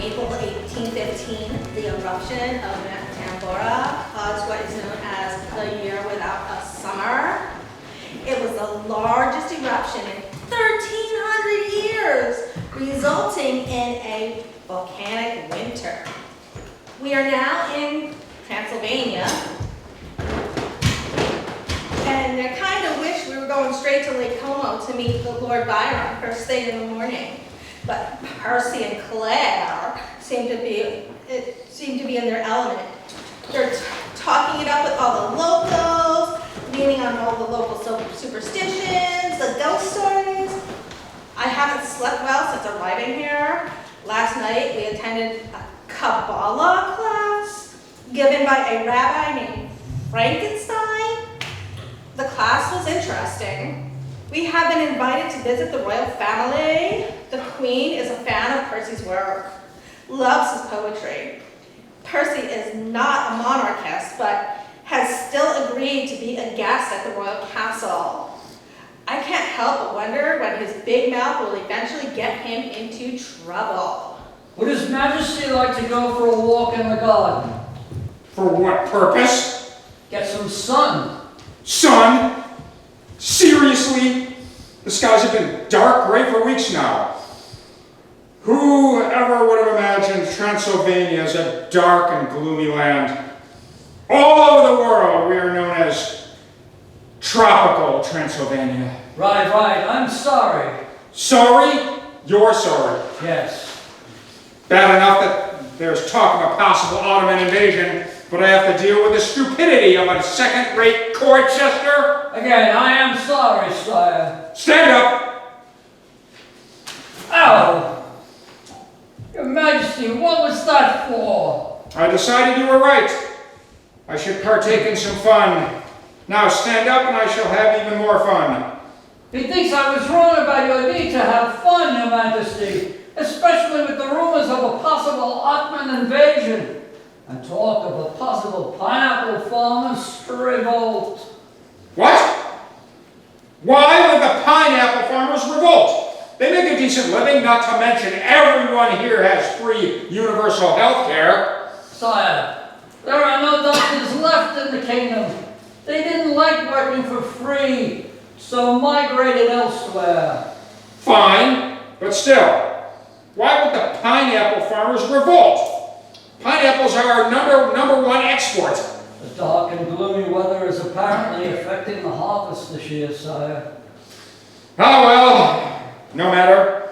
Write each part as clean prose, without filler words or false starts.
April 1815, the eruption of Mount Tambora caused what is known as the year without a summer. It was the largest eruption in 1,300 years, resulting in a volcanic winter. We are now in Pennsylvania, and I kind of wish we were going straight to Lake Como to meet the Lord Byron first thing in the morning. But Percy and Claire seem to be in their element. They're talking it up with all the locals, leaning on all the local superstitions, the ghost stories. I haven't slept well since arriving here. Last night we attended a Kabbalah class given by a rabbi named Frankenstein. The class was interesting. We have been invited to visit the royal family. The Queen is a fan of Percy's work, loves his poetry. Percy is not a monarchist, but has still agreed to be a guest at the royal castle. I can't help but wonder when his big mouth will eventually get him into trouble. Would His Majesty like to go for a walk in the garden? For what purpose? Get some sun. Sun? Seriously? The skies have been dark gray for weeks now. Whoever would have imagined Transylvania as a dark and gloomy land? All over the world we are known as tropical Transylvania. Right, I'm sorry. Sorry? You're sorry. Yes. Bad enough that there's talk of a possible Ottoman invasion, but I have to deal with the stupidity of a second-rate court jester. Again, I am sorry, sire. Stand up! Ow! Your Majesty, what was that for? I decided you were right. I should partake in some fun. Now stand up and I shall have even more fun. He thinks I was wrong about your need to have fun, Your Majesty, especially with the rumors of a possible Ottoman invasion and talk of a possible pineapple farmers' revolt. What? Why would the pineapple farmers revolt? They make a decent living, not to mention everyone here has free universal health care. Sire, there are no doctors left in the kingdom. They didn't like working for free, so migrated elsewhere. Fine, but still, why would the pineapple farmers revolt? Pineapples are our number one export. The dark and gloomy weather is apparently affecting the harvest this year, sire. Ah well, no matter.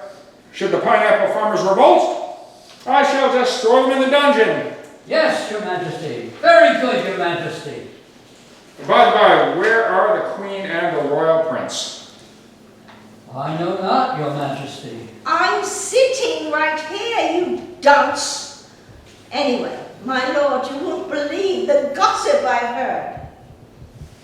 Should the pineapple farmers revolt, I shall just throw them in the dungeon. Yes, Your Majesty. Very good, Your Majesty. By the by, where are the Queen and the Royal Prince? I know not, Your Majesty. I'm sitting right here, you dunce. Anyway, my lord, you won't believe the gossip I've heard.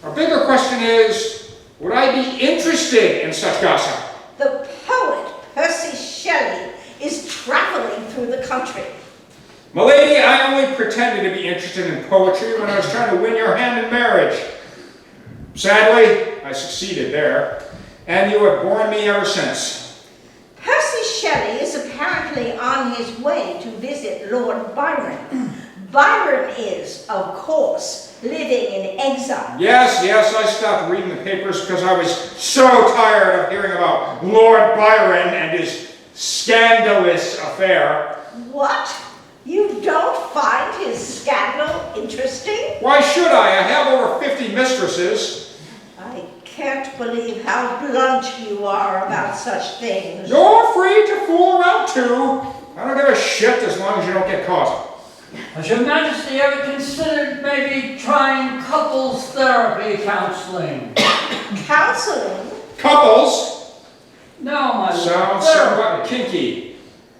A bigger question is, would I be interested in such gossip? The poet, Percy Shelley, is traveling through the country. Milady, I only pretended to be interested in poetry when I was trying to win your hand in marriage. Sadly, I succeeded there, and you have borne me ever since. Percy Shelley is apparently on his way to visit Lord Byron. Byron is, of course, living in exile. Yes, I stopped reading the papers because I was so tired of hearing about Lord Byron and his scandalous affair. What? You don't find his scandal interesting? Why should I? I have over 50 mistresses. I can't believe how blunt you are about such things. You're free to fool around too. I don't give a shit as long as you don't get caught. Has Your Majesty ever considered maybe trying couples therapy counseling? Counseling? Couples? No, my lord. Sounds somewhat kinky.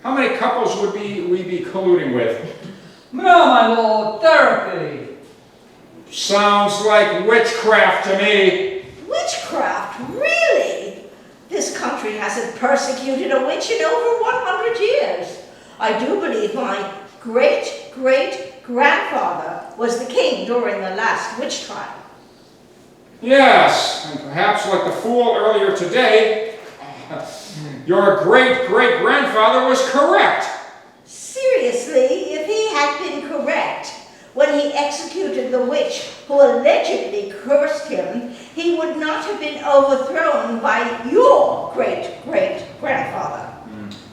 How many couples would we be colluding with? No, my lord. Therapy. Sounds like witchcraft to me. Witchcraft? Really? This country hasn't persecuted a witch in over 100 years. I do believe my great-great-grandfather was the king during the last witch trial. Yes, and perhaps like the fool earlier today, your great-great-grandfather was correct. Seriously? when he executed the witch who allegedly cursed him, he would not have been overthrown by your great-great-grandfather.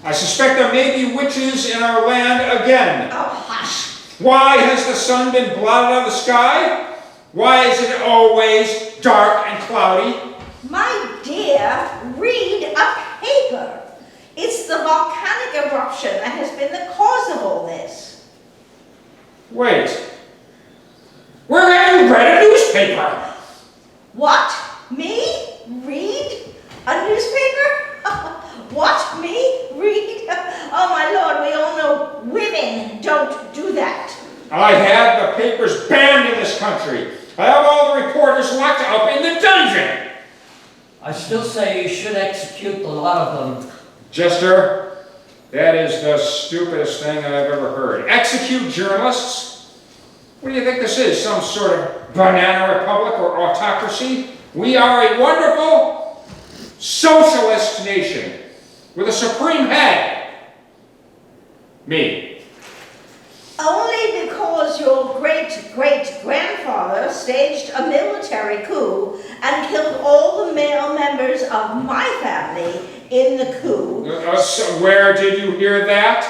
I suspect there may be witches in our land again. Oh, hush. Why has the sun been blotted out of the sky? Why is it always dark and cloudy? My dear, read a paper. It's the volcanic eruption that has been the cause of all this. Wait. Where have you read a newspaper? What? Me? Read a newspaper? What? Me? Read? Oh, my Lord, we all know women don't do that. I have the papers banned in this country. I have all the reporters locked up in the dungeon. I still say you should execute the lot of them. Jester, that is the stupidest thing I've ever heard. Execute journalists? What do you think this is? Some sort of banana republic or autocracy? We are a wonderful socialist nation with a supreme head. Me. Only because your great-great-grandfather staged a military coup and killed all the male members of my family in the coup. So where did you hear that?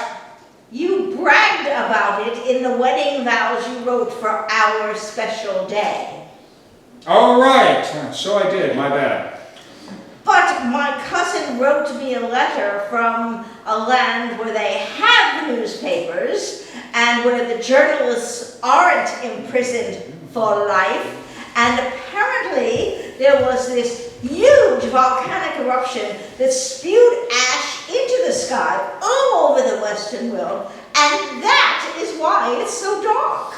You bragged about it in the wedding vows you wrote for our special day. All right. So I did. My bad. But my cousin wrote me a letter from a land where they have newspapers and where the journalists aren't imprisoned for life. And apparently there was this huge volcanic eruption that spewed ash into the sky all over the Western world. And that is why it's so dark.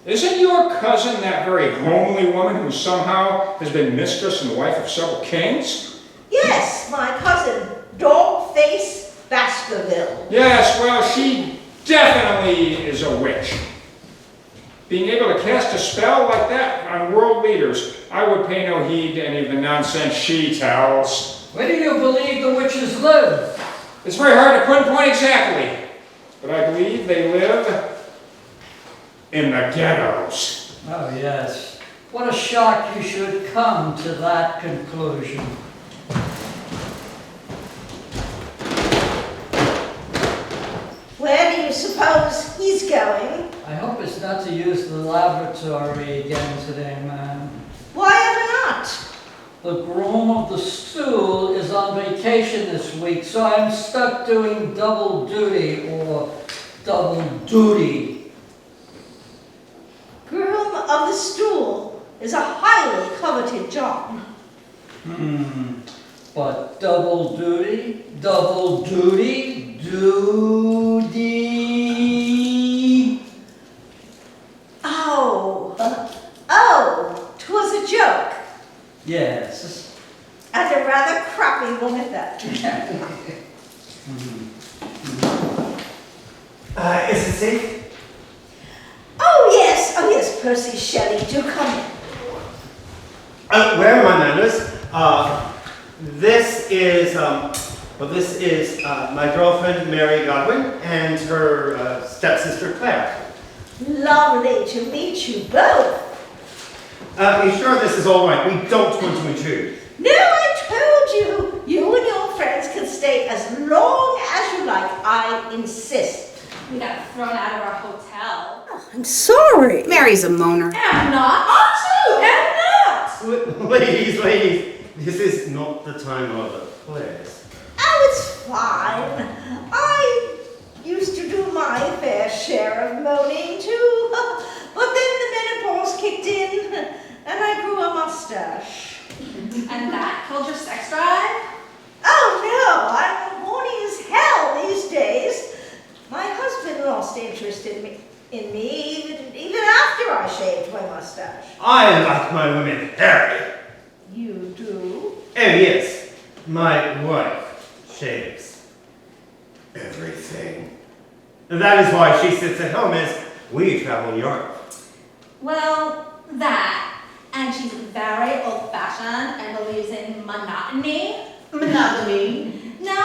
Isn't your cousin that very homely woman who somehow has been mistress and wife of several kings? Yes, my cousin, Dogface Baskerville. Yes, well, she definitely is a witch. Being able to cast a spell like that on world leaders, I would pay no heed to any of the nonsense she tells. Where do you believe the witches live? It's very hard to pinpoint exactly, but I believe they live in the ghettos. Oh, yes. What a shock you should come to that conclusion. Where do you suppose he's going? I hope it's not to use the laboratory again today, ma'am. Why ever not? The groom of the stool is on vacation this week, so I'm stuck doing double duty or double duty. Groom of the stool is a highly coveted job. But double duty, duty. Oh, 'twas a joke. Yes. And a rather crappy one at that. Is it safe? Oh yes, Percy Shelley, do come in. Where are my manners? This is my girlfriend Mary Godwin and her stepsister Claire. Lovely to meet you both. Are you sure this is all right? We don't want to intrude. No, I told you, you and your friends can stay as long as you like. I insist. We got thrown out of our hotel. Oh, I'm sorry. Mary's a moaner. I'm not. I'm not. Ladies, this is not the time or the place. Oh, it's fine. I used to do my fair share of moaning too. But then the menopause kicked in and I grew a mustache. And that killed your sex drive? Oh no, I'm horny as hell these days. My husband lost interest in me even after I shaved my mustache. I like my women hairy. You do? Oh yes, my wife shaves everything. And that is why she sits at home as we travel Europe. Well, that. And she's very old-fashioned and believes in monotony. Monogamy. No,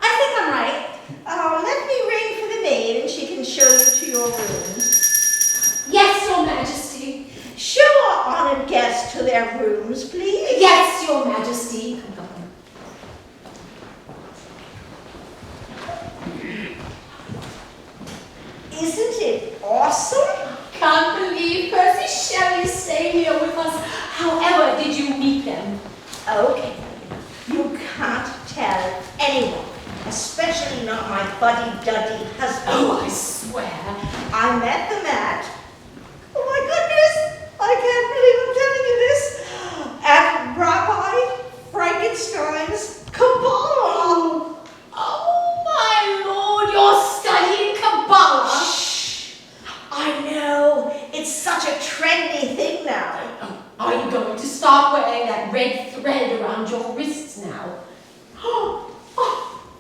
I think I'm right. Let me ring for the maid and she can show you to your rooms. Yes, Isn't it awesome? Can't believe Percy Shelley's staying here with us. However, did you meet them? Okay, you can't tell anyone, especially not my buddy-duddy husband. Oh, I swear. I met them at, oh my goodness, I can't believe I'm telling you this, at Rabbi Frankenstein's Kabbalah. Oh my lord, you're studying Kabbalah? Shh! I know, it's such a trendy thing now. Are you going to start wearing that red thread around your wrists now?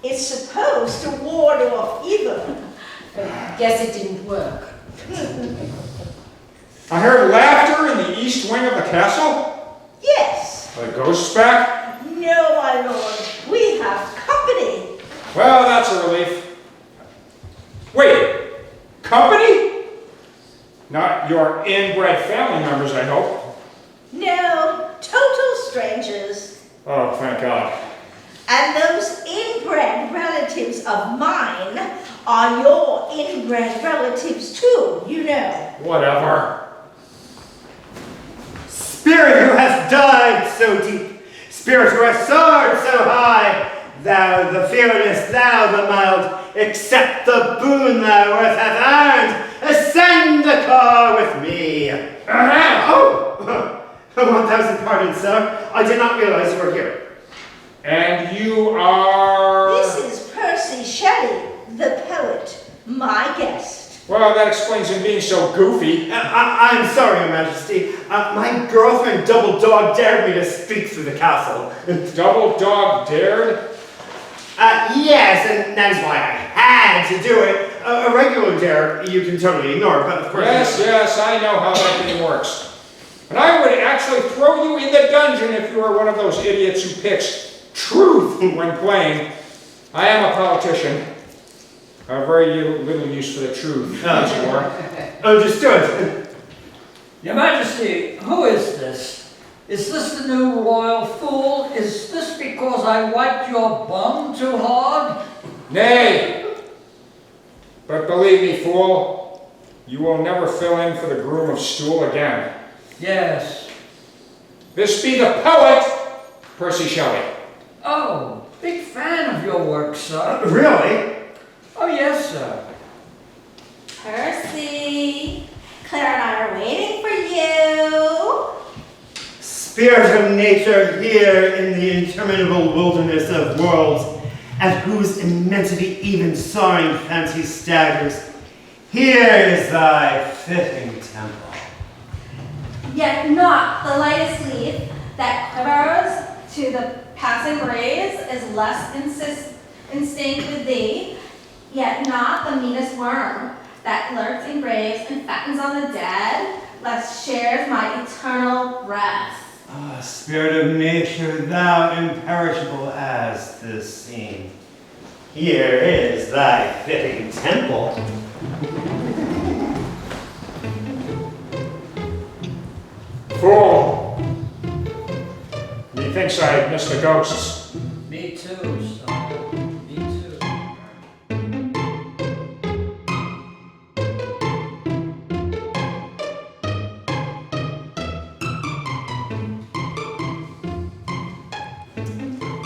It's supposed to ward off evil. Guess it didn't work. I heard laughter in the east wing of the castle. Yes. The ghosts back? No, my lord, we have company. Well, that's a relief. Wait, company? Not your inbred family members, I hope. No, total strangers. Oh, thank God. And those inbred relatives of mine are your inbred relatives too, you know. Whatever. Spirit who hast died so deep, spirit who hast soared so high, thou the fearless, thou the mild, accept the boon thou earth hath earned, ascend the car with me. Oh, 1,000 pardons, sir. I did not realize you were here. And you are... This is Percy Shelley, the poet, my guest. Well, that explains him being so goofy. I'm sorry, Your Majesty. My girlfriend Double Dog dared me to speak through the castle. Double Dog dared? Yes, and that is why I had to do it. A regular dare you can totally ignore, but of course... Yes, I know how that thing works. And I would actually throw you in the dungeon if you were one of those idiots who picks truth when playing. I am a politician. I have very little use for the truth, as you are. Understood. Your Majesty, who is this? Is this the new royal fool? Is this because I wiped your bum too hard? Nay, but believe me, fool, you will never fill in for the groom of stool again. Yes. This be the poet, Percy Shelley. Oh, big fan of your work, sir. Really? Oh, yes, sir. Percy, Claire and I are waiting for you. Spirit of nature here in the interminable wilderness of worlds, at whose immensity even soaring fancy staggers, here is thy fitting temple. Yet not the lightest leaf that quivers to the passing breeze is less instinct with thee, yet not the meanest worm that lurks in graves and fattens on the dead, less shares my eternal rest. Ah, spirit of nature, thou imperishable as this scene, here is thy fitting temple. Fool! Methinks I missed the ghosts. Me too, son. Me too.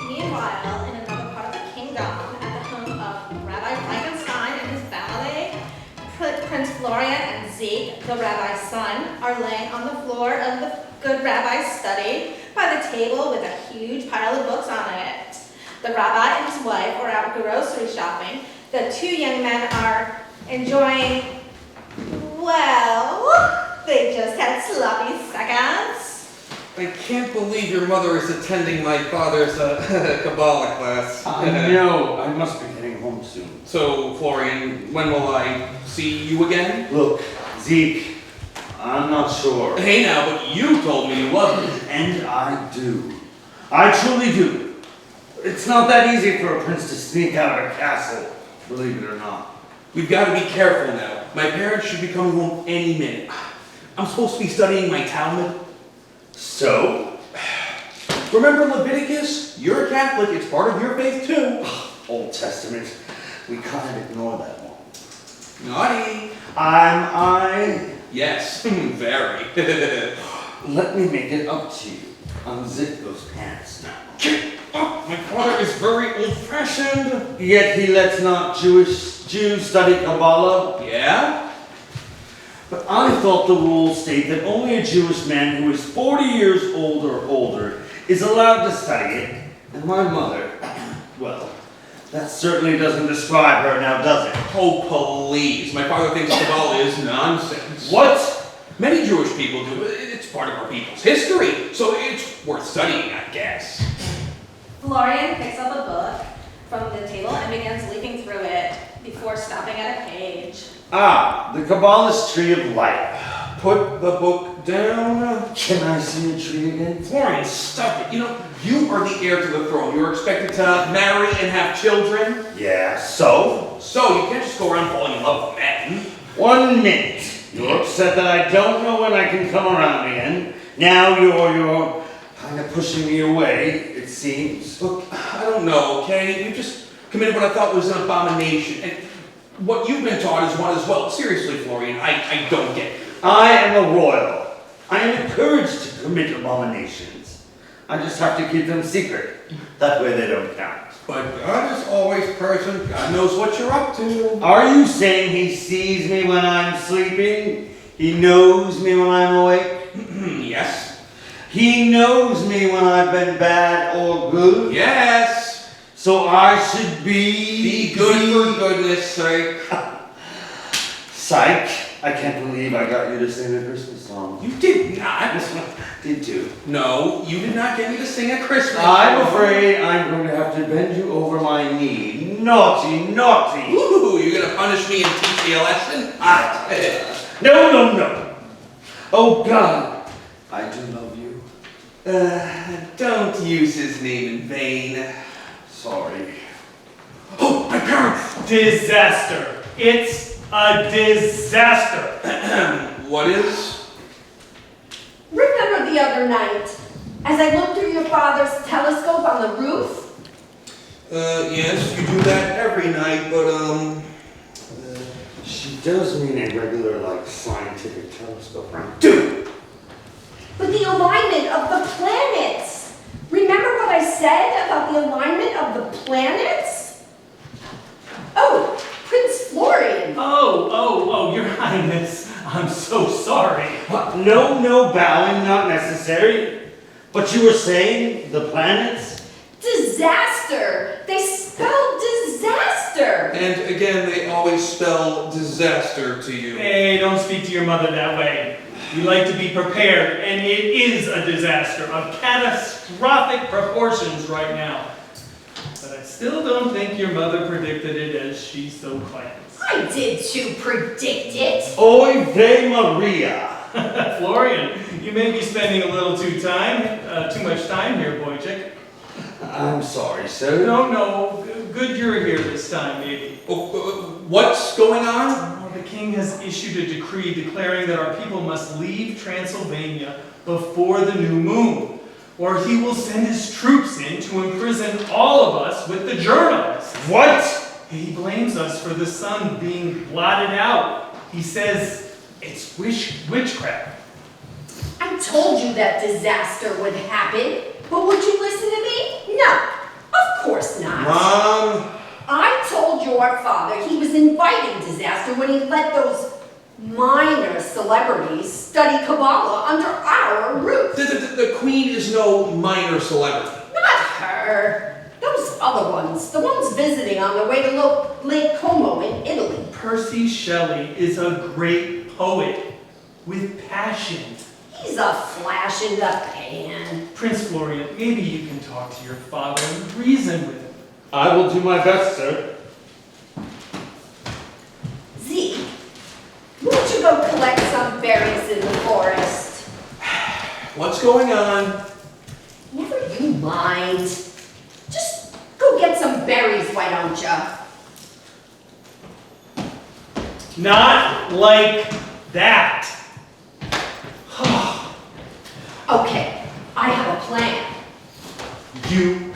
Meanwhile, in another part of the kingdom, at the home of Rabbi Frankenstein and his family, Prince Florian and Zeke, the rabbi's son, are laying on the floor of the good rabbi's study by the table with a huge pile of books on it. The rabbi and his wife are out grocery shopping. The two young men are enjoying, well, they just had sloppy seconds. I can't believe your mother is attending my father's Kabbalah class. I know. I must be getting home soon. So, Florian, when will I see you again? Look, Zeke, I'm not sure. Hey now, but you told me you loved me. And I do. I truly do. It's not that easy for a prince to sneak out of a castle, believe it or not. We've got to be careful now. My parents should be coming home any minute. I'm supposed to be studying my Talmud. So? Remember Leviticus? You're a Catholic, it's part of your faith too. Old Testament. We kind of ignore that one. Naughty. I. Yes, very. Let me make it up to you. Unzip those pants now. Oh, my father is very old-fashioned. Yet he lets not Jews study Kabbalah. Yeah? But I thought the rules state that only a Jewish man who is 40 years old or older is allowed to study it. And my mother, well, that certainly doesn't describe her now, does it? Oh, please. My father thinks Kabbalah is nonsense. What? Many Jewish people do. It's part of our people's history, so it's worth studying, I guess. Florian picks up a book from the table and begins leafing through it before stopping at a page. Ah, the Kabbalist Tree of Life. Put the book down. Can I see a tree again? Florian, stop it. You know, you are the heir to the throne. You're expected to marry and have children. Yeah, so? So you can't just go around falling in love with men. 1 minute. You're upset that I don't know when I can come around again. Now you're kind of pushing me away, it seems. Look, I don't know, okay? You just committed what I thought was an abomination. And what you've been taught is one as well. Seriously, Florian, I don't get it. I am a royal. I am encouraged to commit abominations. I just have to keep them secret. That way they don't count. But God is always present. God knows what you're up to. Are you saying he sees me when I'm sleeping? He knows me when I'm awake? Yes. He knows me when I've been bad or good? Yes. So I should be good for goodness sake. Psych. I can't believe I got you to sing a Christmas song. You did not. Did you? No, you did not get me to sing a Christmas song. I'm afraid I'm going to have to bend you over my knee. Naughty, naughty. Ooh, you're going to punish me and teach me a lesson? No. Oh, God. I do love you. Don't use his name in vain. Sorry. Oh, my parents! Disaster. It's a disaster. What is? Remember the other night, as I looked through your father's telescope on the roof? Yes, you do that every night, but, She does mean a regular, scientific telescope, right? Dude! But the alignment of the planets! Remember what I said about the alignment of the planets? Oh, Prince Florian! Oh, Your Highness. I'm so sorry. What? No bowing, not necessary. But you were saying the planets? Disaster! They spelled disaster! and again, they always spell disaster to you. Hey, don't speak to your mother that way. You like to be prepared, and it is a disaster of catastrophic proportions right now. But I still don't think your mother predicted it as she so claims. I did too predict it! Oy vey Maria. Florian, you may be spending a little too much time here, Wojciech. I'm sorry, sir. No, good you're here this time, maybe. What's going on? Oh, the king has issued a decree declaring that our people must leave Transylvania before the new moon, or he will send his troops in to imprison all of us with the journalists. What? He blames us for the sun being blotted out. He says it's witchcraft. I told you that disaster would happen, but would you listen to me? No, of course not. Mom? I told your father he was inviting disaster when he let those minor celebrities study Kabbalah under our roof. The queen is no minor celebrity. Not her. Those other ones. The ones visiting on their way to Lake Como in Italy. Percy Shelley is a great poet with passion. He's a flash in the pan. Prince Florian, maybe you can talk to your father and reason with him. I will do my best, sir. Zeke, won't you go collect some berries in the forest? What's going on? Never you mind. Just go get some berries, why don't ya? Not like that. Okay, I have a plan. You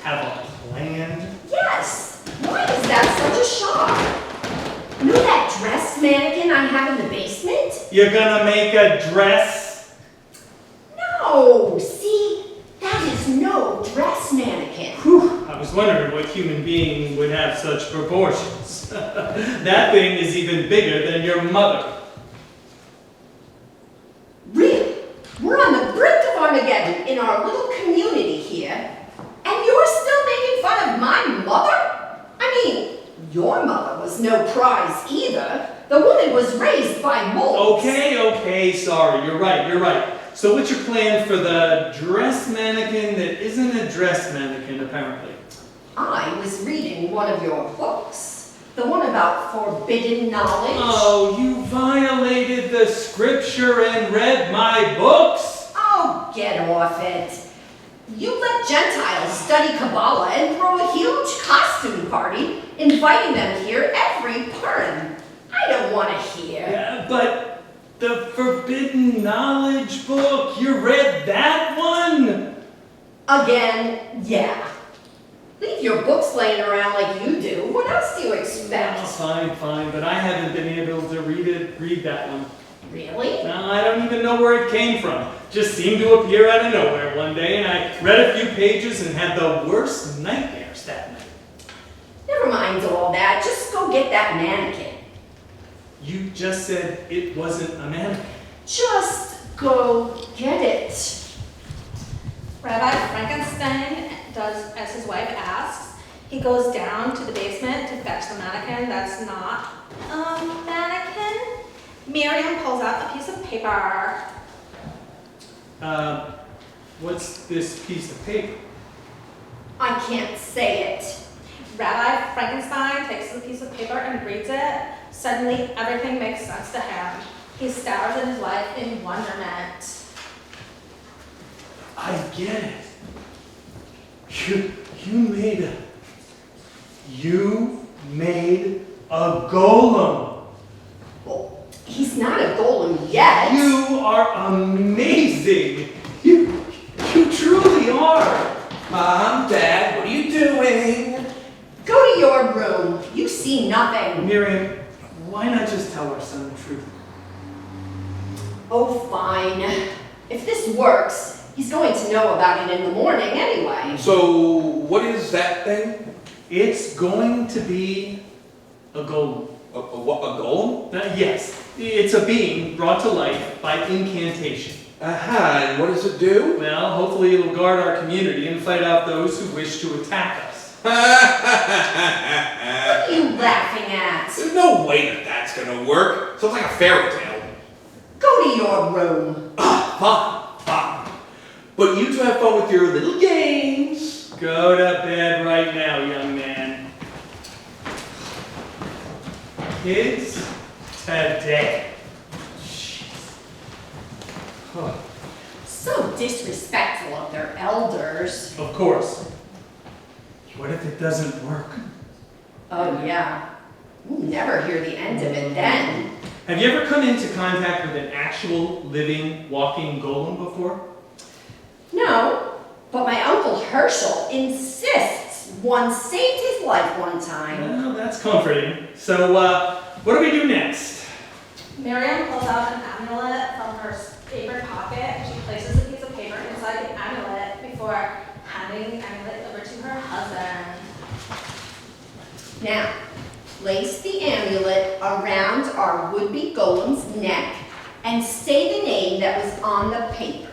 have a plan? Yes. Why is that such a shock? Know that mannequin I have in the basement? You're gonna make a dress? No, see, that is no dress mannequin. Whew, I was wondering what human being would have such proportions. That thing is even bigger than your mother. Really? We're on the brink of Armageddon in our little community here, and you're still making fun of my mother? I mean, your mother was no prize either. The woman was raised by wolves. Okay, sorry, you're right. So what's your plan for the dress mannequin that isn't a dress mannequin, apparently? I was reading one of your books, the one about forbidden knowledge. Oh, you violated the scripture and read my books? Oh, get off it. You let Gentiles study Kabbalah and throw a huge costume party, inviting them here every Purim. I don't want to hear. Yeah, but the forbidden knowledge book, you read that one? Again, yeah. Leave your books laying around like you do. What else do you expect? Oh, fine, but I haven't been able to read that one. Really? No, I don't even know where it came from. Just seemed to appear out of nowhere one day, and I read a few pages and had the worst nightmares that night. Never mind all that. Just go get that mannequin. You just said it wasn't a mannequin. Just go get it. Rabbi Frankenstein does as his wife asks. He goes down to the basement to fetch the mannequin that's not a mannequin. Miriam pulls out a piece of paper. What's this piece of paper? I can't say it. Rabbi Frankenstein takes the piece of paper and reads it. Suddenly, everything makes sense to him. He stares at his wife in wonderment. I get it. You made a golem. Well, he's not a golem yet. You are amazing. You truly are. Mom, Dad, what are you doing? Go to your room. You see nothing. Miriam, why not just tell our son the truth? Oh, fine. If this works, he's going to know about it in the morning anyway. So, what is that thing? It's going to be a golem. A golem? Yes, it's a being brought to life by incantation. And what does it do? Well, hopefully it'll guard our community and fight out those who wish to attack us. What are you laughing at? There's no way that's gonna work. Sounds like a fairy tale. Go to your room. Fine. But you two have fun with your little games. Go to bed right now, young man. Kids, today. Huh. So disrespectful of their elders. Of course. What if it doesn't work? Oh, yeah. We'll never hear the end of it then. Have you ever come into contact with an actual, living, walking golem before? No, but my Uncle Herschel insists one saved his life one time. Well, that's comforting. So, what do we do next? Miriam pulls out an amulet from her favorite pocket. She places a piece of paper inside the amulet before handing the amulet over to her husband. Now, place the amulet around our would-be golem's neck and say the name that was on the paper.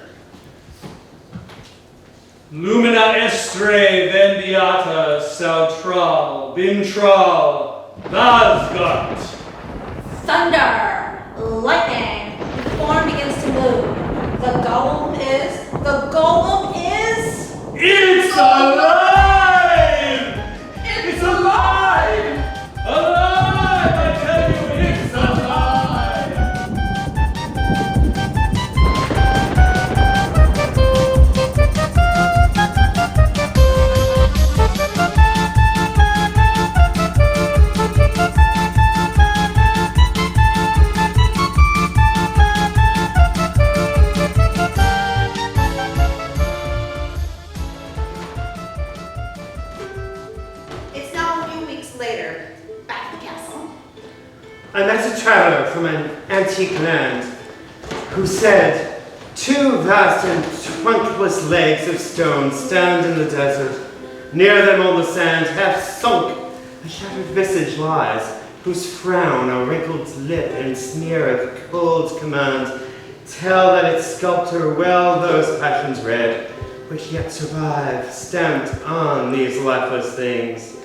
Lumina estre vendiata sautral bintral vasgat. Thunder, lightning, the form begins to move. The golem is It's alive! It's alive! Alive! I tell you, it's alive! I met a traveler from an antique land who said, 2 vast and trunkless legs of stone stand in the desert. Near them on the sand, half sunk, a shattered visage lies, whose frown, a wrinkled lip, and sneer of cold command tell that its sculptor well those passions read, which yet survive, stamped on these lifeless things.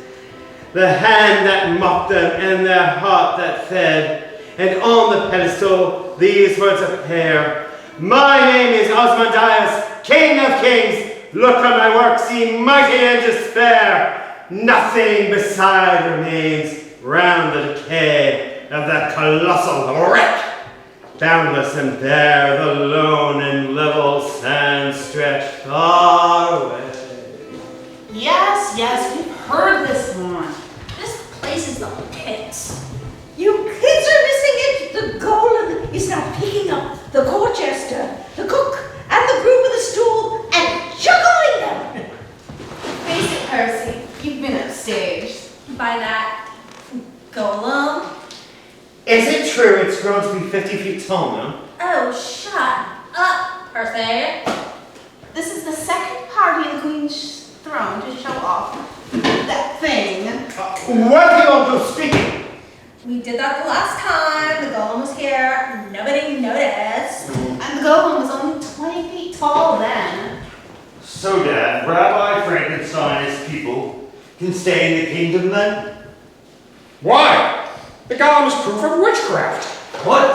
The hand that mocked them and their heart that fed, and on the pedestal these words appear. My name is Osmondius, King of Kings. Look on my works, ye mighty in despair. Nothing beside remains round the decay of that colossal wreck. Boundless and bare, the lone and level sand stretched far away. Yes, we've heard this one. This place is the pits. You kids are missing it. The Golan is now picking up the court-jester, the cook, and the groom of the stool and juggling them. Face it, Percy, you've been upstaged. By that golem? Is it true it's grown to be 50 feet tall now? Oh, shut up, Percy. This is the second party in the Queen's throne to show off that thing. What are you all speaking? We did that the last time. The golem was here. Nobody noticed. And the golem was only 20 feet tall then. So, Dad, Rabbi Frankenstein and his people can stay in the kingdom then? Why? The golem is proof of witchcraft. What?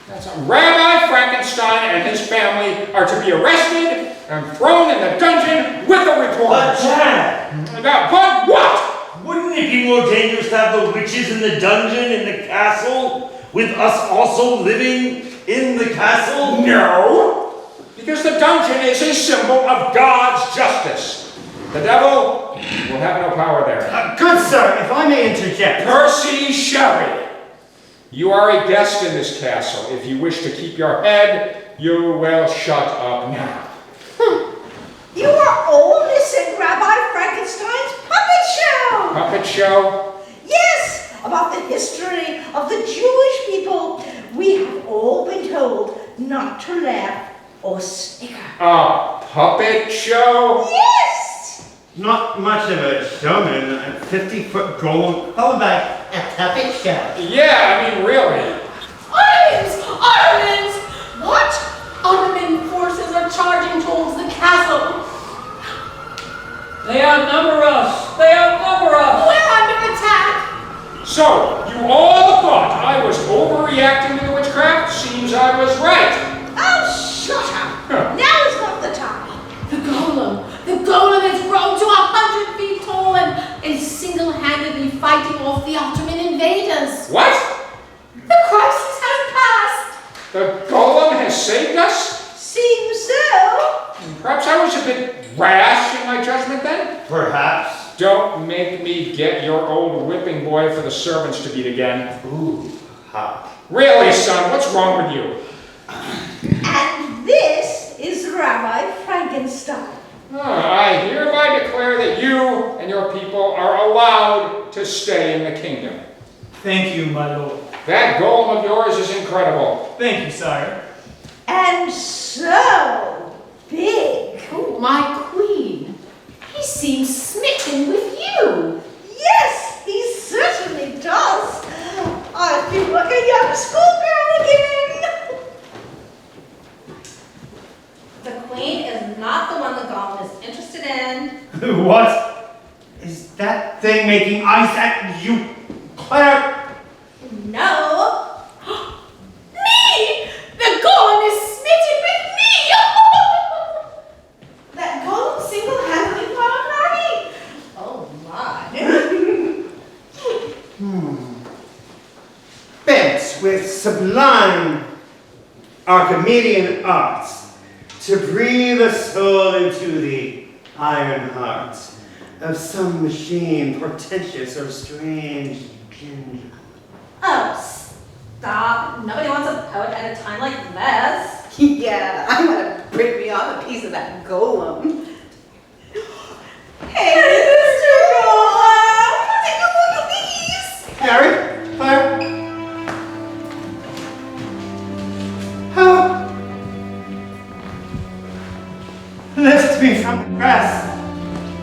That's Rabbi Frankenstein and his family are to be arrested and thrown in the dungeon with the reporters. But, Dad! But what? Wouldn't it be more dangerous to have the witches in the dungeon in the castle, with us also living in the castle? No, because the dungeon is a symbol of God's justice. The devil will have no power there. Good sir, if I may interject. Percy Shelley, you are a guest in this castle. If you wish to keep your head, you will shut up now. You are all missing Rabbi Frankenstein's puppet show. Puppet show? Yes, about the history of the Jewish people. We have all been told not to laugh or snicker. A puppet show? Yes! Not much of a showman, a 50-foot golem, followed by a puppet show. Yeah, I mean, really. Ottomans! What? Ottoman forces are charging towards the castle. They outnumber us! They outnumber us! We're under attack. So, you all thought I was overreacting to the witchcraft? Seems I was right. Oh, shut up. Huh. Now is not the time. The golem has grown to 100 feet tall and is single-handedly fighting off the Ottoman invaders. What? The crisis has passed. The golem has saved us? Seems so. Perhaps I was a bit rash in my judgment then? Perhaps. Don't make me get your old whipping boy for the servants to beat again. Ooh, hot. Really, son, what's wrong with you? And this is Rabbi Frankenstein. I hereby declare that you and your people are allowed to stay in the kingdom. Thank you, my lord. That golem of yours is incredible. Thank you, sire. And so big. Oh, my queen. He seems smitten with you. Yes, he certainly does. I feel like a young schoolgirl again. The queen is not the one the golem is interested in. What? Is that thing making eyes at you, Claire? No. Me! The golem is smitten with me! That golem single-handedly fought an army. Oh my. Bent with sublime Archimedean arts to breathe a soul into the iron heart of some machine portentous or strange gin. Oh, stop. Nobody wants a poet at a time like this. Yeah, I'm gonna bring me on a piece of that golem. Hey, Mr. Golem, take a look at these. Harry, Claire? How? Lift me from the grass.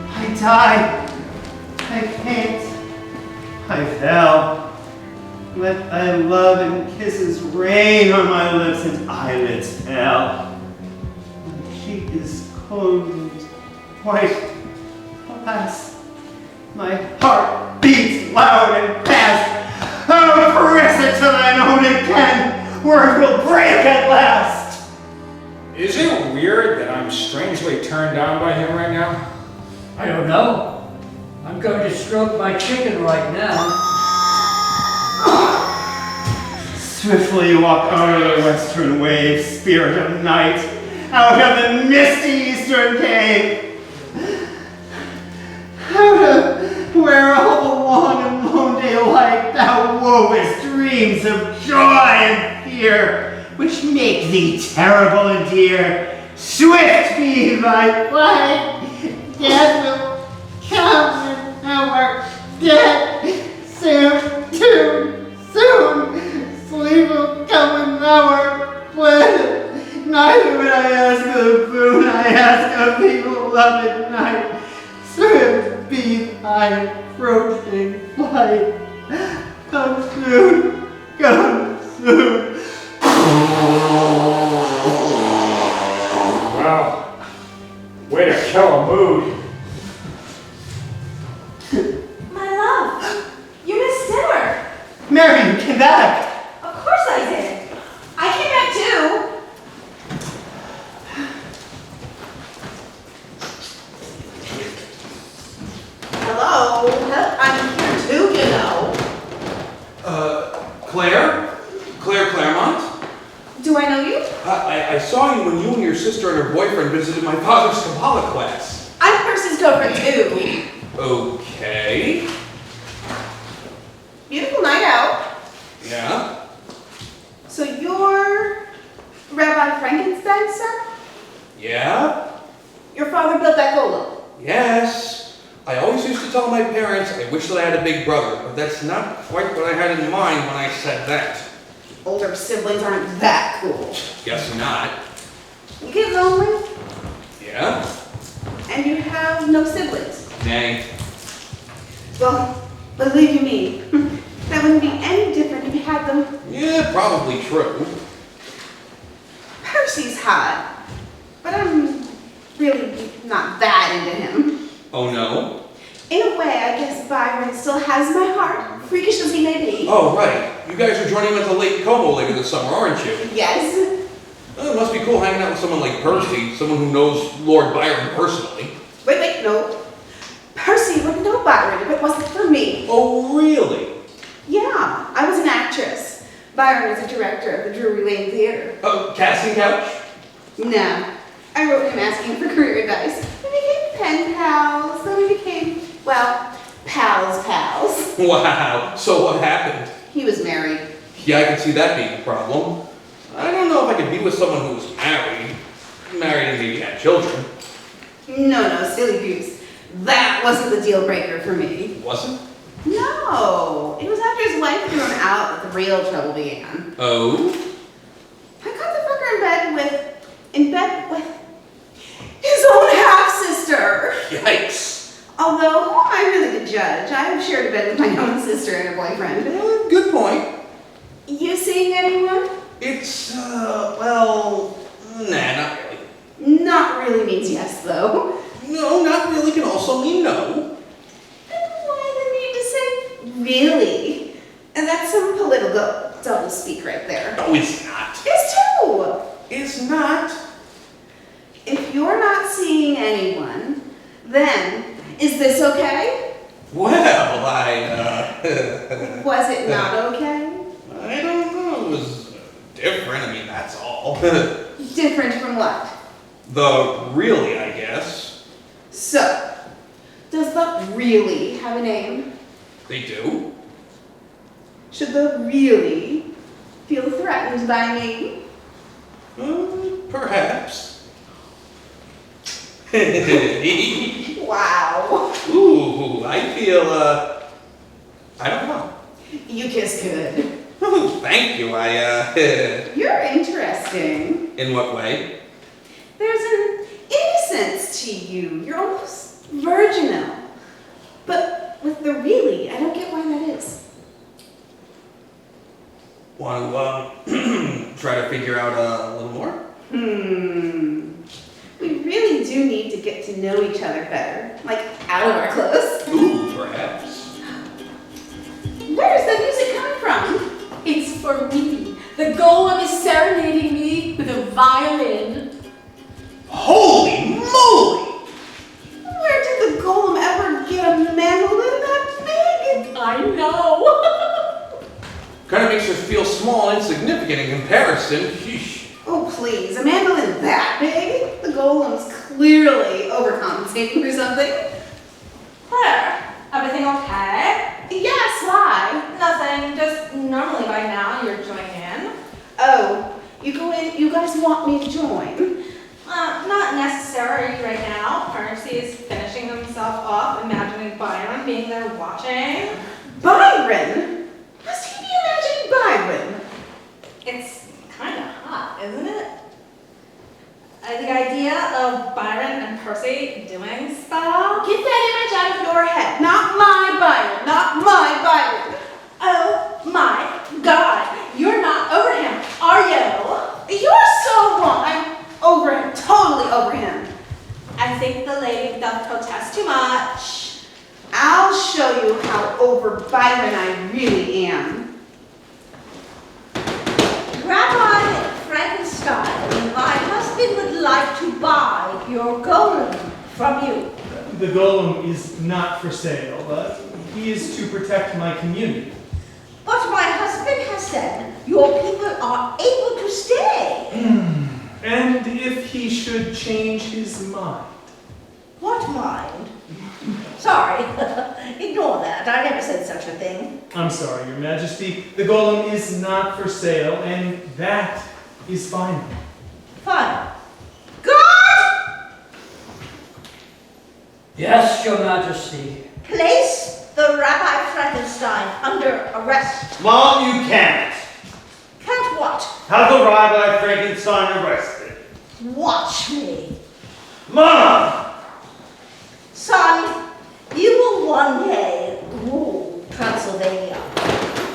I die. I faint. I fell. Let thy love and kisses rain on my lips and eyelids fell. My cheek is cold and white. Alas, my heart beats loud and fast. Oh, press it to thine own again, where it will break at last. Is it weird that I'm strangely turned on by him right now? I don't know. I'm going to stroke my chicken right now. Swiftly walk over the western wave, spirit of night, out of the misty eastern cave. Out of where all the long and lone daylight thou wovest dreams of joy and fear, which make thee terrible and dear. Swift be thy flight, death will come and thou art dead. Soon, too soon. Sleep will come when thou art fled. Neither would I ask a boon, I ask of thee, beloved night. Swift be thy approaching flight. Come soon, come soon. Wow. Way to kill a mood. My love, you missed dinner. Mary, you came back. Of course I did. I came back too. Hello, I'm here too, you know. Claire? Claire Claremont? Do I know you? I saw you when you and your sister and her boyfriend visited my father's Kabbalah class. I'm Percy's girlfriend too. Okay. Beautiful night out. Yeah? So you're Rabbi Frankenstein, sir? Yeah? Your father built that golem. Yes. I always used to tell my parents I wish that I had a big brother, but that's not quite what I had in mind when I said that. Older siblings aren't that cool. Guess not. You get lonely Yeah? and you have no siblings. Nay. Well, believe you me, that wouldn't be any different if you had them. Yeah, probably true. Percy's hot, but I'm really not that into him. Oh no? In a way, I guess Byron still has my heart, freakish as he may be. Oh, right. You guys are joining him at the Lake Como later this summer, aren't you? Yes. Well, it must be cool hanging out with someone like Percy, someone who knows Lord Byron personally. Wait, no. Percy would know Byron if it wasn't for me. Oh, really? Yeah, I was an actress. Byron was a director of the Drury Lane Theater. Oh, casting couch? No. I wrote him asking for career advice. We became pen pals, then we became, well, pals. Wow. So what happened? He was married. Yeah, I can see that being a problem. I don't know if I could be with someone who was married and maybe had children. No, silly goose. That wasn't the deal breaker for me. Wasn't? No, it was after his wife threw him out that the real trouble began. Oh? I got the fucker in bed with his own half-sister. Yikes. Although I'm really the judge, I've shared a bed with my own sister and her boyfriend. Good point. You seeing anyone? It's, well, nah, not really. Not really means yes, though. No, not really can also mean no. And why the need to say really? And that's some political double speak right there. No, it's not. It's too. It's not. If you're not seeing anyone, then is this okay? Well, Was it not okay? I don't know. It was different. I mean, that's all. Different from what? The really, I guess. So, does the really have a name? They do. Should the really feel threatened by me? Perhaps. Wow. Ooh, I feel, I don't know. You kiss good. Oh, thank you. You're interesting. In what way? There's an innocence to you. You're almost virginal. But with the really, I don't get why that is. Want to try to figure out a little more? We really do need to get to know each other better. Like, out of our clothes. Ooh, perhaps. Where's the music coming from? It's for me. The golem is serenading me with a violin. Holy moly! Where did the golem ever get a mandolin that big? I know. Kind of makes us feel small and insignificant in comparison. Sheesh. Oh, please. A mandolin that big? The golem's clearly overcompensating for something. Claire, everything okay? Yes, why? Nothing, just normally by now you're joining in. Oh, you guys want me to join? Not necessary right now. Percy is finishing himself off, imagining Byron being there watching. Byron? Must he be imagining Byron? It's kind of hot, isn't it? The idea of Byron and Percy doing stuff. Get that image out of your head. Not my Byron. Not my Byron. Oh my God, you're not over him, are you? You're so wrong. I'm over him. Totally over him. I think the lady doth protest too much. I'll show you how over Byron I really am. Rabbi Frankenstein, my husband would like to buy your golem from you. The golem is not for sale, but he is to protect my community. But my husband has said your people are able to stay. And if he should change his mind? What mind? Sorry, ignore that. I never said such a thing. I'm sorry, Your Majesty. The golem is not for sale, and that is final. Fine. God! Yes, Your Majesty. Place the Rabbi Frankenstein under arrest. Mom, you can't. Can't what? Have the Rabbi Frankenstein arrested. Watch me. Mom! Son, you will one day rule Transylvania.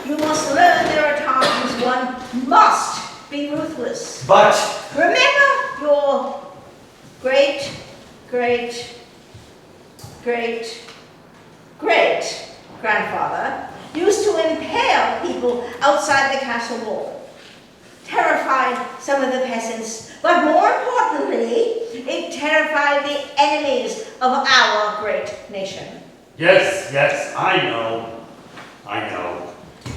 You must learn there are times one must be ruthless. But Remember your great grandfather used to impale people outside the castle wall. Terrified some of the peasants, but more importantly, it terrified the enemies of our great nation. yes, I know.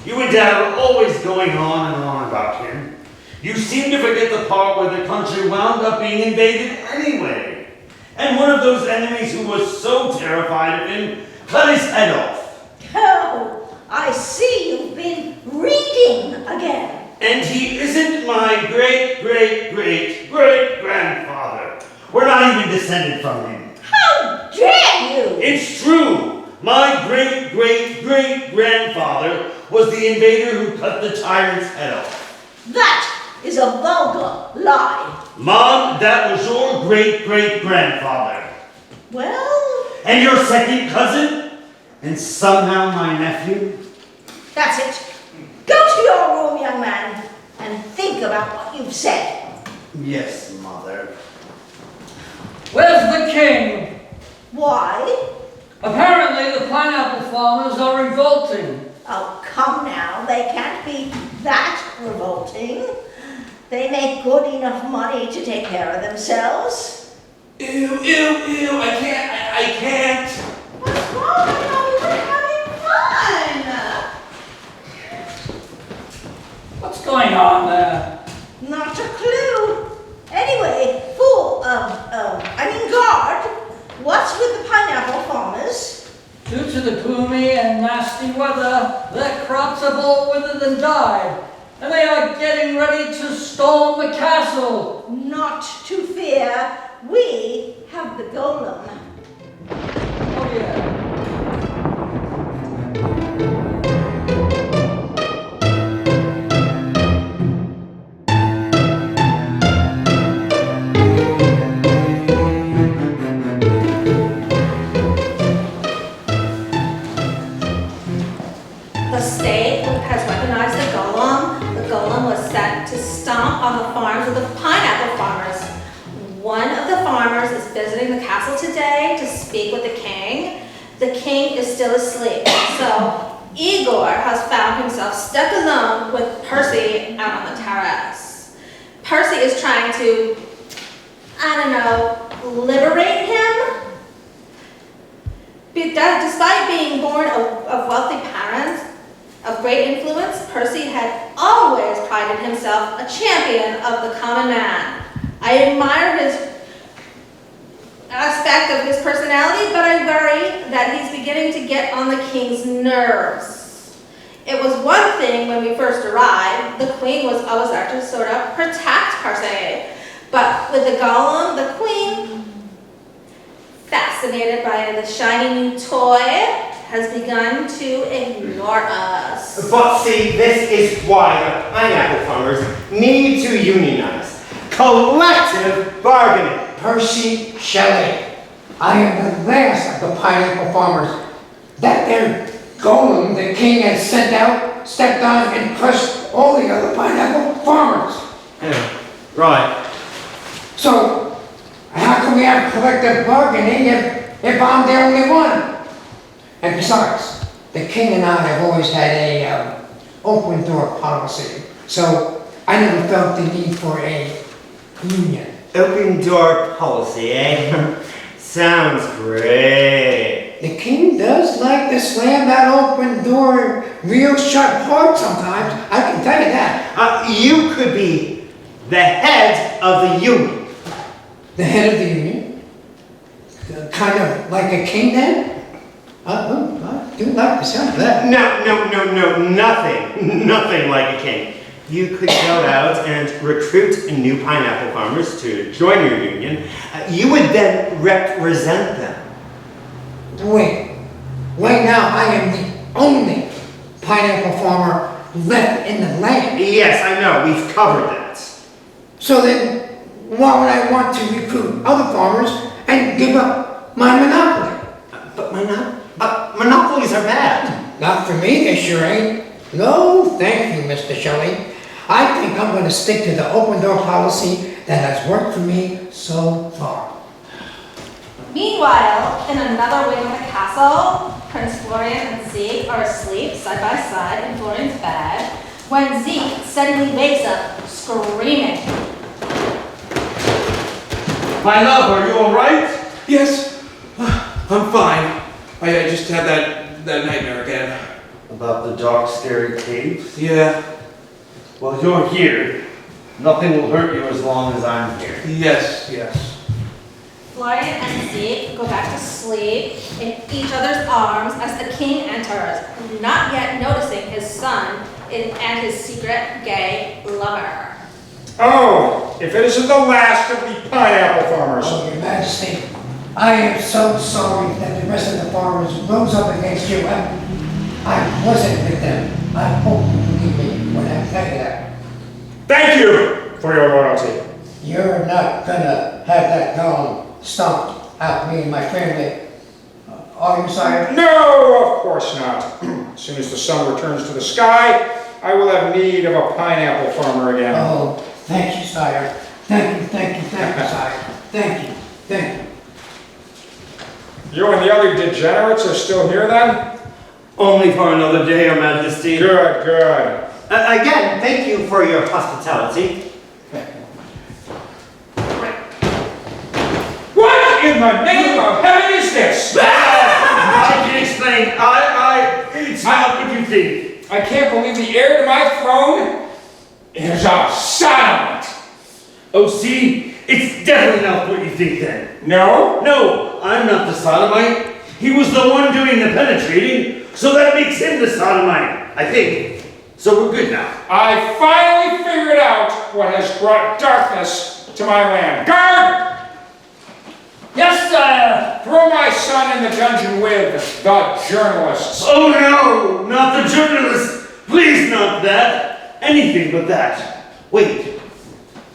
You and Dad were always going on and on about him. You seem to forget the part where the country wound up being invaded anyway. And one of those enemies who was so terrified of him cut his head off. Oh, I see you've been reading again. And he isn't my great-grandfather. We're not even descended from him. How dare you! It's true. My great-grandfather was the invader who cut the tyrant's head off. That is a vulgar lie. Mom, that was your great-grandfather. Well, And your second cousin? And somehow my nephew? that's it. Go to your room, young man, and think about what you've said. Yes, Mother. Where's the king? Why? Apparently the pineapple farmers are revolting. Oh, come now. They can't be that revolting. They make good enough money to take care of themselves. Ew, I can't. What's wrong? I thought we were having fun. What's going on there? Not a clue. Anyway, guard, what's with the pineapple farmers? Due to the gloomy and nasty weather, their crops have all withered and died, and they are getting ready to storm the castle. Not to fear, we have the golem. Oh yeah. castle today to speak with the king is still asleep. So Igor has found himself stuck alone with Percy out on the terrace. Percy is trying to, liberate him. Despite being born of wealthy parents of great influence, Percy had always prided himself a champion of the common man. I admire his aspect of his personality, but I worry that he's beginning to get on the king's nerves. It was one thing when we first arrived, the queen was always there to sort of protect Percy. But with the golem, the queen, fascinated by the shiny new toy, has begun to ignore us. But see, this is why the pineapple farmers need to unionize. Collective bargaining. Percy Shelley, I am the last of the pineapple farmers that their golem the king has sent out stepped on and crushed all the other pineapple farmers. Yeah, right. So, how can we have collective bargaining if I'm the only one? And besides, the king and I have always had a open door policy, so I never felt the need for a union. Open door policy, eh? Sounds great. The king does like to slam that open door real shut hard sometimes, I can tell you that. You could be the head of the union. The head of the union? Kind of like a king then? I do like the sound of that. No, nothing like a king. You could go out and recruit new pineapple farmers to join your union. You would then represent them. Wait, right now I am the only pineapple farmer left in the land. Yes, I know, we've covered that. So then, why would I want to recruit other farmers and give up my monopoly? But monopolies are bad. Not for me, they sure ain't. No, thank you, Mr. Shelley. I think I'm going to stick to the open door policy that has worked for me so far. Meanwhile, in another wing of the castle, Prince Florian and Zeke are asleep side by side in Florian's bed when Zeke suddenly wakes up screaming. My love, are you alright? Yes, I'm fine. I just had that nightmare again. About the dark, scary caves? Yeah. Well, you're here. Nothing will hurt you as long as I'm here. Yes. Florian and Zeke go back to sleep in each other's arms as the king enters, not yet noticing his son and his secret gay lover. Oh, if it isn't the last of the pineapple farmers. Oh, Your Majesty, I am so sorry that the rest of the farmers rose up against you. I wasn't with them. I hope you believe me when I tell you that. Thank you for your loyalty. You're not gonna have that golem stomp out me and my family, are you, sire? No, of course not. As soon as the sun returns to the sky, I will have need of a pineapple farmer again. Oh, thank you, sire. Thank you, sire. Thank you. You and the other degenerates are still here then? Only for another day, Your Majesty. Good. Again, thank you for your hospitality. What in the name of heaven is this? I can explain. It's not what you think. I can't believe the heir to my throne is a sodomite. Oh, see? It's definitely not what you think then. No? No, I'm not the sodomite. He was the one doing the penetrating, so that makes him the sodomite, I think. So we're good now. I finally figured out what has brought darkness to my land. Guard! Yes, sire. Throw my son in the dungeon with the journalists. Oh no, not the journalist. Please, not that. Anything but that. Wait,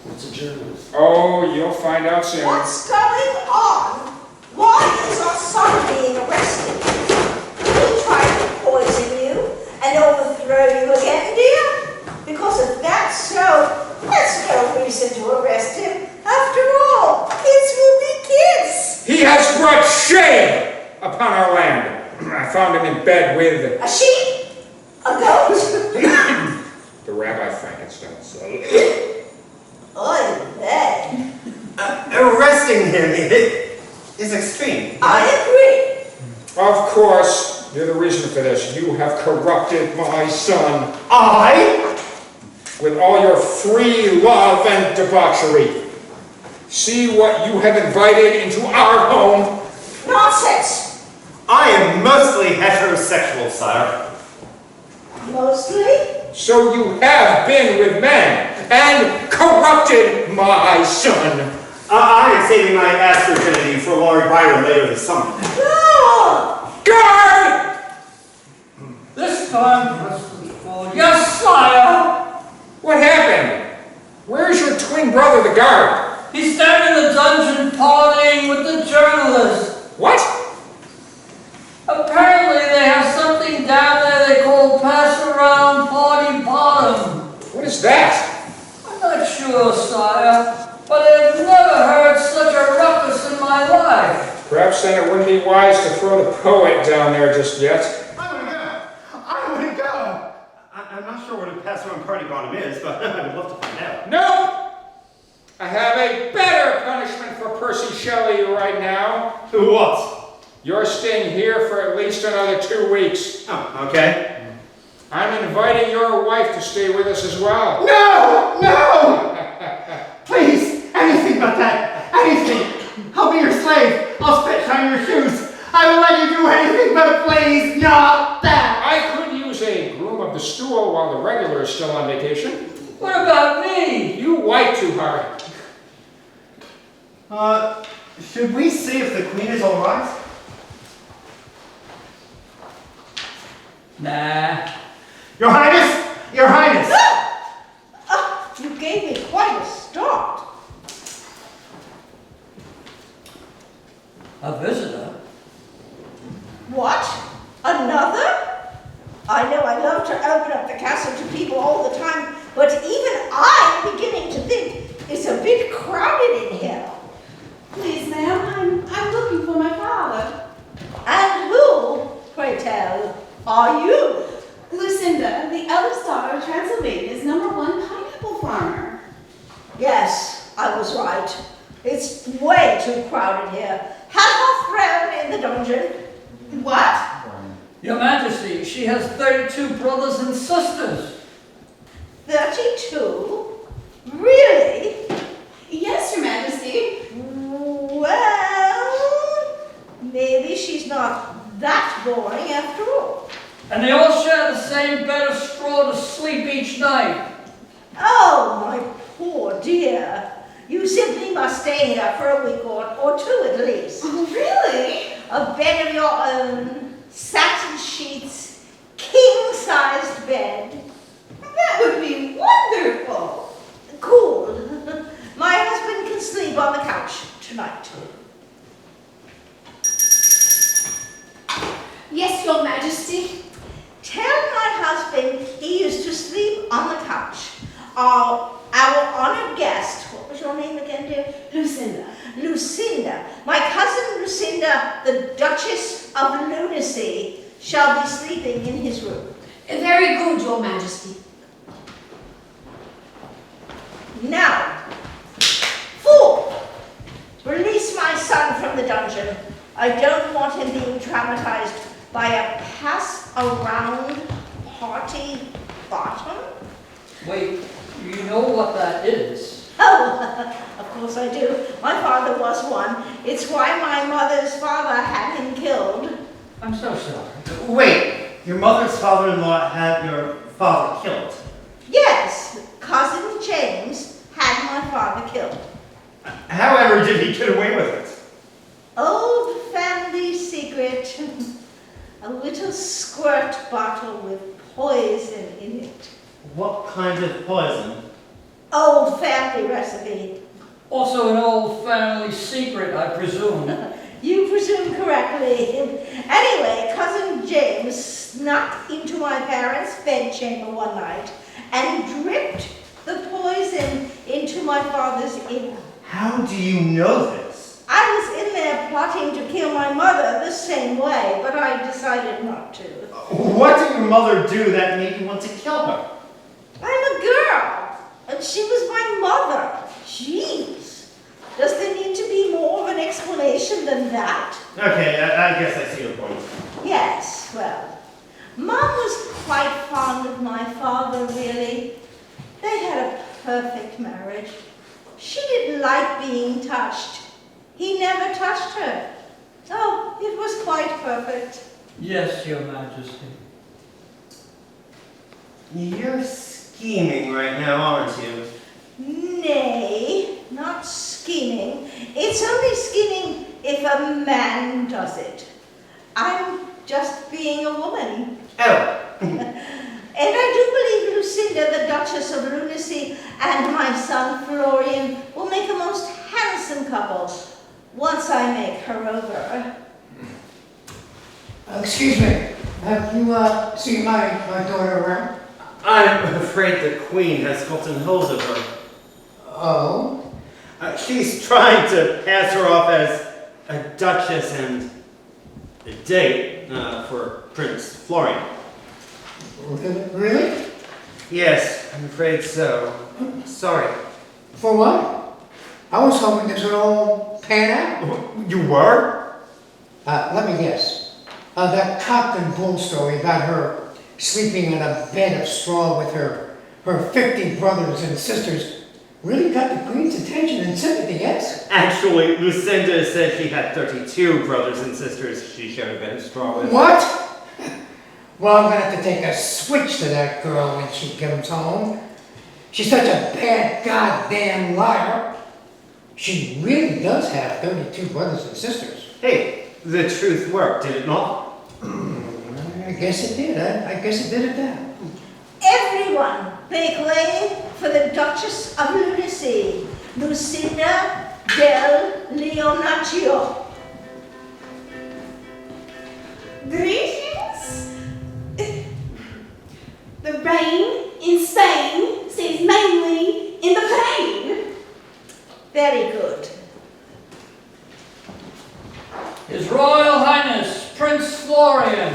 what's a journalist? Oh, you'll find out soon. What's going on? Why is our son being arrested? Did he try to poison you and overthrow you again, dear? Because if that's so, there's no reason to arrest him. After all, kids will be kids. He has in bed with A sheep? A goat? the Rabbi Frankenstein. So. Oy vey. Arresting him is extreme. I agree. Of course, you're the reason for this. You have corrupted my son. I? With all your free love and debauchery. See what you have invited into our home. Nonsense. I am mostly heterosexual, sire. Mostly? So you have been with men and corrupted my son. I am saving my ass virginity for Lord Byron later this summer. No! Guard! This time must be for yes, sire. What happened? Where's your twin brother, the guard? He's down in the dungeon partying with the journalists. What? Apparently they have something down there they call pass around party bottom. What is that? I'm not sure, sire, but I've never heard such a ruckus in my life. Perhaps then it wouldn't be wise to throw the poet down there just yet. I want to go. I'm not sure what a pass around party bottom is, but I would love to find out. No! I have a better punishment for Percy Shelley right now. What? You're staying here for at least another 2 weeks. Oh, okay. I'm inviting your wife to stay with us as well. No! No! Please, anything but that. Anything. I'll be your slave. I'll spit on your shoes. I will let you do anything, but please, not that. I could use a groom of the stool while the regular is still on vacation. What about me? You wipe too hard. Should we see if the queen is all right? Nah. Your Highness! Your Highness! You gave me quite a start. A visitor? What? Another? I know I love to open up the castle to people all the time, but even I'm beginning to think it's a bit crowded in here. Please, ma'am, I'm looking for my father. And who, pray tell, are you? Lucinda, the eldest daughter of Transylvania's #1 pineapple farmer. Yes, I was right. It's way too crowded here. Have her thrown in the dungeon. What? Your Majesty, she has 32 brothers and sisters. 32? Really? Yes, Your Majesty. Well, maybe she's not that boring after all. And they all share the same bed of straw to sleep each night. Oh, my poor dear. You simply must stay here for a week or two at least. Oh, really? A bed of your own, satin sheets, king-sized bed. That would be wonderful. Cool. My husband can sleep on the couch tonight. Yes, Your Majesty. Tell my husband he used to sleep on the couch. Our honored guest, what was your name again, dear? Lucinda. Lucinda. My cousin Lucinda, the Duchess of Lunacy, shall be sleeping in his room. Very good, Your Majesty. Now, fool! Release my son from the dungeon. I don't want him being traumatized by a pass-around party bottom. Wait, you know what that is? Oh, of course I do. My father was one. It's why my mother's father had him killed. I'm so sorry. Wait, your mother's father-in-law had your father killed? Yes, cousin James had my father killed. However did he get away with it? Old family secret. A little squirt bottle with poison in it. What kind of poison? Old family recipe. Also an old family secret, I presume. You presume correctly. Anyway, cousin James snuck into my parents' bedchamber one night and dripped the poison into my father's ear. How do you know this? I was in there plotting to kill my mother the same way, but I decided not to. What did your mother do that made you want to kill her? I'm a girl, and she was my mother. Jeez. Does there need to be more of an explanation than that? Okay, I guess I see your point. Yes, well, Mum was quite fond of my father, really. They had a perfect marriage. She didn't like being touched. He never touched her. Oh, it was quite perfect. Yes, Your Majesty. You're scheming right now, aren't you? Nay, not scheming. It's only scheming if a man does it. I'm just being a woman. Oh. And I do believe Lucinda, the Duchess of Lunacy, and my son Florian will make a most handsome couple once I make her over. Excuse me, have you seen my daughter around? I'm afraid the Queen has gotten hold of her. Oh? She's trying to pass her off as a duchess and a date for Prince Florian. Really? Yes, I'm afraid so. Sorry. For what? I was hoping this would all pan out. You were? Let me guess. That cock and bull story about her sleeping in a bed of straw with her 50 brothers and sisters really got the Queen's attention and sympathy, yes? Actually, Lucinda said she had 32 brothers and sisters she shared a bed of straw with. What? Well, I'm gonna have to take a switch to that girl when she comes home. She's such a bad goddamn liar. She really does have 32 brothers and sisters. Hey, the truth worked, did it not? I guess it did. I guess it did at that. Everyone, make way for the Duchess of Lunacy, Lucinda del Leonaccio. Greetings. The rain in Spain stays mainly in the plain. Very good. His Royal Highness, Prince Florian.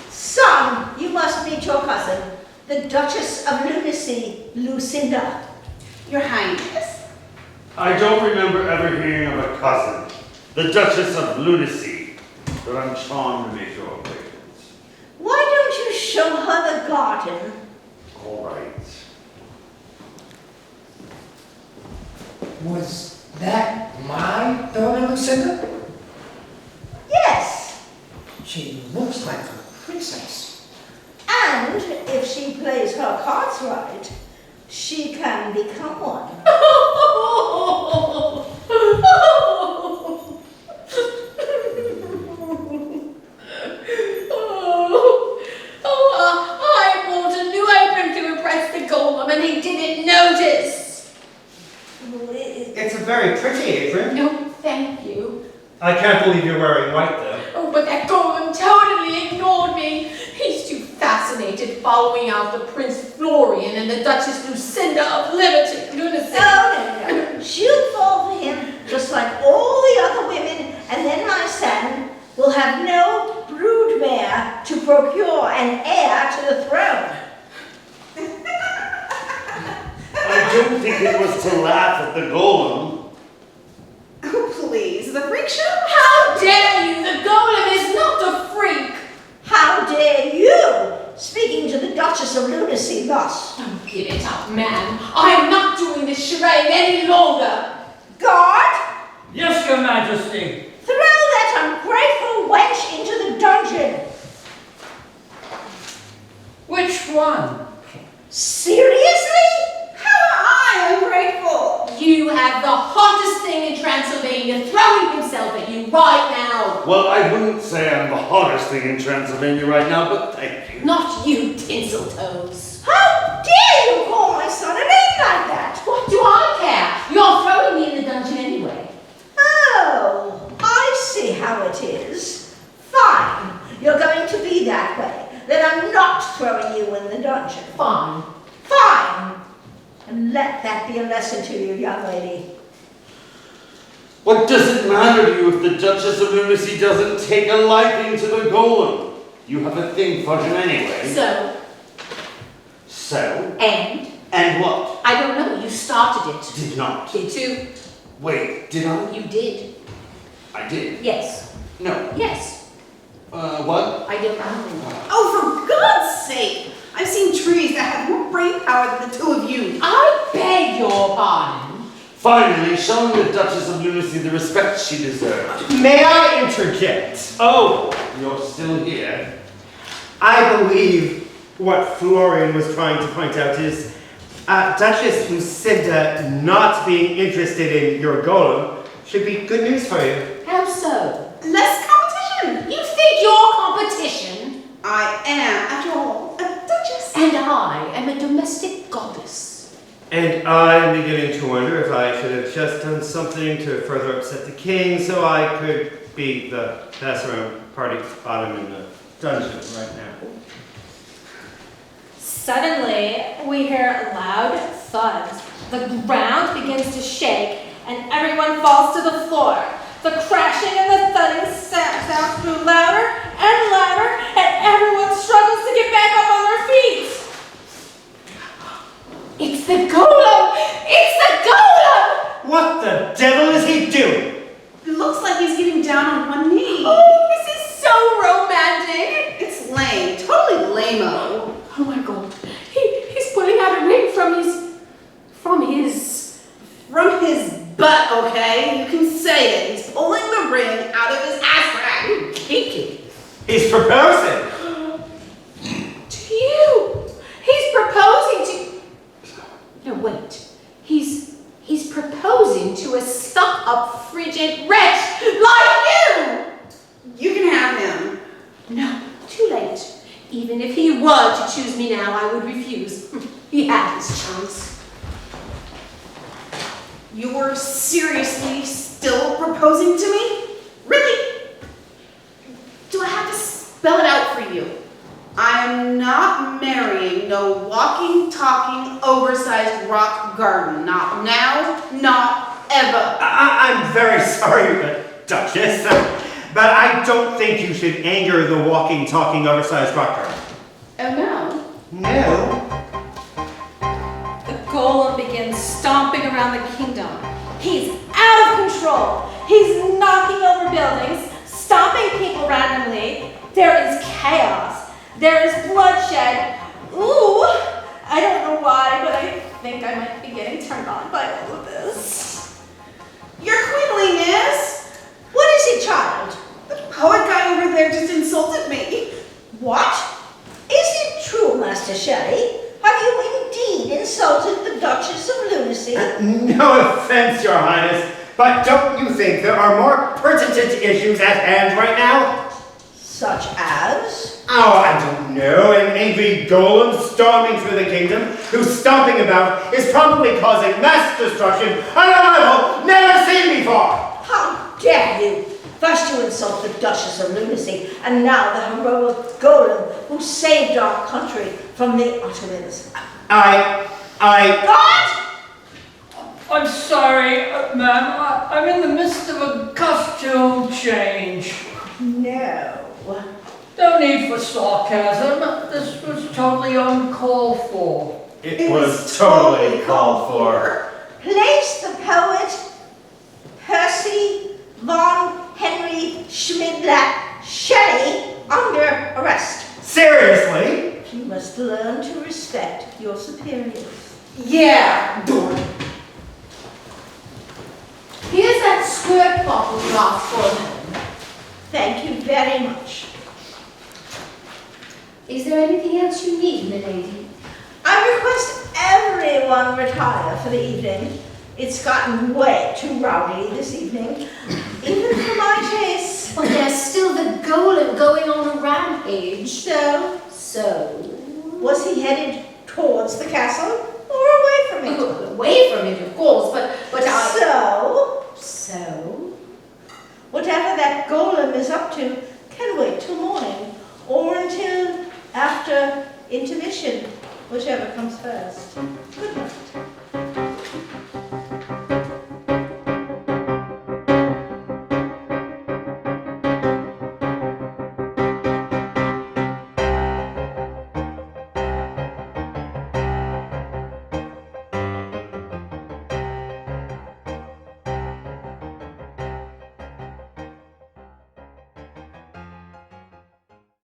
Son, you must meet your cousin, the Duchess of Lunacy, Lucinda. Your Highness? I don't remember ever hearing of a cousin, the Duchess of Lunacy, but I'm charmed to make your acquaintance. Why don't you show her the garden? All right. Was that my daughter, Lucinda? Yes. She looks like a princess. And if she plays her cards right, she can become one. I bought a new apron to impress the golem and he didn't notice. It's a very pretty apron. No, thank you. I can't believe you're wearing white, though. Oh, but that golem totally ignored me. He's too fascinated following after Prince Florian and the Duchess Lucinda of Lunacy. No. She'll fall for him just like all the other women, and then my son will have no broodmare to procure an heir to the throne. I don't think it was to laugh at the golem. Oh, please, the freak show? How dare you? The golem is not a freak. How dare you, speaking to the Duchess of Lunacy thus? Don't give it up, man. I'm not doing this charade any longer. Guard, Yes, Your Majesty. throw that ungrateful wench into the dungeon. Which one? Seriously? How am I ungrateful? You have the hottest thing in Transylvania throwing himself at you right now. Well, I wouldn't say I'm the hottest thing in Transylvania right now, but thank you. Not you, Tinseltoes. How dare you call my son a name like that? What do I care? You're throwing me in the dungeon anyway. Oh, I see how it is. Fine, you're going to be that way. Then I'm not throwing you in the dungeon. Fine. Fine. And let that be a lesson to you, young lady. What does it matter to you if the Duchess of Lunacy doesn't take a liking to the golem? You have a thing for him anyway. So? And what? I don't know, you started it. Did not. Did you? Wait, did I? You did. I did. Yes. No. Yes. What? I don't know. Oh, for God's sake! I've seen trees that have more brain power than the two of you. I beg your pardon. Finally, showing the Duchess of Lunacy the respect she deserved. May I interject? Oh, you're still here. I believe what Florian was trying to point out is Duchess Lucinda not being interested in your golem should be good news for you. How so? Less competition! You think you're competition? I am, after all, a duchess. And I am a domestic goddess. And I'm beginning to wonder if I should have just done something to further upset the king so I could be the pass-around party bottom in the dungeon right now. Suddenly, we hear loud thuds. The ground begins to shake, and everyone falls to the floor. The crashing and the thudding sounds grew louder and louder, and everyone struggles to get back up on their feet. It's the golem! It's the golem! What the devil is he doing? It looks like he's getting down on one knee. Oh, this is so romantic! It's lame. Totally lame-o. Oh my god. He's pulling out a ring from his butt, okay? You can say it. He's pulling the ring out of his ass crack. Kinky. He's proposing. To you. He's proposing to... No, wait. He's proposing to a stuck-up, frigid wretch like you! You can have him. No, too late. Even if he were to choose me now, I would refuse. He had his chance. You're seriously still proposing to me? Really? Do I have to spell it out for you? I'm not marrying no walking, talking, oversized rock garden. Not now, not ever. I'm very sorry, Duchess, but I don't think you should anger the walking, talking, oversized rock garden. Oh no? No. The golem begins stomping around the kingdom. He's out of control. He's knocking over buildings, stomping people randomly. There is chaos. There is bloodshed. Ooh, I don't know why, but I think I might be getting turned on by all of this. Your queenliness? What is it, child? The poet guy over there just insulted me. What? Is it true, Master Shelley? Have you indeed insulted the Duchess of Lunacy? No offense, Your Highness, but don't you think there are more pertinent issues at hand right now? Such as? Oh, I don't know. An angry golem storming through the kingdom, who's stomping about, is probably causing mass destruction on a level never seen before. How dare you! First you insult the Duchess of Lunacy, and now the heroic golem who saved our country from the Ottomans. God! I'm sorry, ma'am. I'm in the midst of a costume change. No. No need for sarcasm. This was totally uncalled for. It was totally called for. Place the poet Percy von Henry Schmidlack Shelley under arrest. Seriously? You must learn to respect your superiors. Yeah, dork. Here's that squirt bottle you asked for, madam. Thank you very much. Is there anything else you need, milady? I request everyone retire for the evening. It's gotten way too rowdy this evening, even for my taste. But there's still the golem going on a rampage. So, was he headed towards the castle or away from it? Away from it, of course, but I... So, whatever that golem is up to can wait till morning, or until after intermission, whichever comes first. Good night.